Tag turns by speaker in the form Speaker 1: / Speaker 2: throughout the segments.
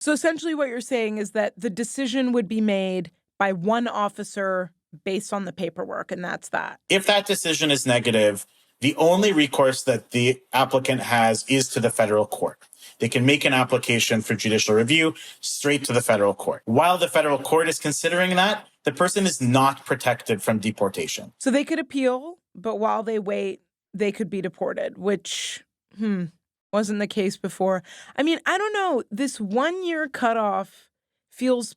Speaker 1: So essentially what you're saying is that the decision would be made by one officer based on the paperwork, and that's that.
Speaker 2: If that decision is negative, the only recourse that the applicant has is to the federal court. They can make an application for judicial review straight to the federal court. While the federal court is considering that, the person is not protected from deportation.
Speaker 1: So they could appeal, but while they wait, they could be deported, which wasn't the case before. I mean, I don't know. This 1-year cutoff feels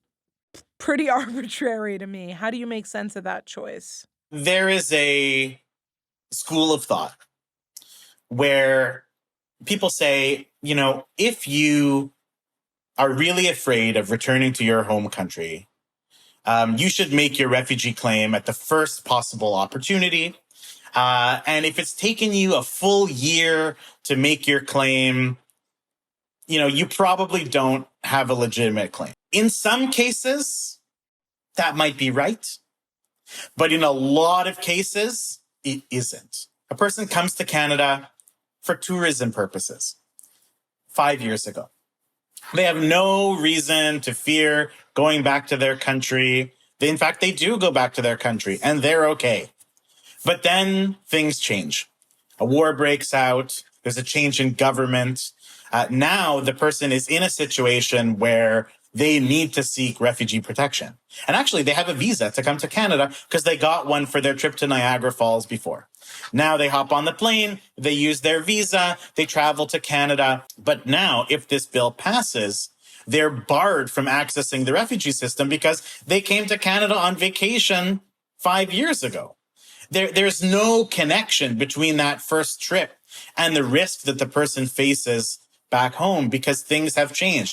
Speaker 1: pretty arbitrary to me. How do you make sense of that choice?
Speaker 2: There is a school of thought where people say, if you are really afraid of returning to your home country, you should make your refugee claim at the first possible opportunity. And if it's taken you a full year to make your claim, you probably don't have a legitimate claim. In some cases, that might be right. But in a lot of cases, it isn't. A person comes to Canada for tourism purposes 5 years ago. They have no reason to fear going back to their country. In fact, they do go back to their country and they're okay. But then things change. A war breaks out. There's a change in government. Now the person is in a situation where they need to seek refugee protection. And actually, they have a visa to come to Canada because they got one for their trip to Niagara Falls before. Now they hop on the plane, they use their visa, they travel to Canada. But now, if this bill passes, they're barred from accessing the refugee system because they came to Canada on vacation 5 years ago. There's no connection between that first trip and the risk that the person faces back home because things have changed.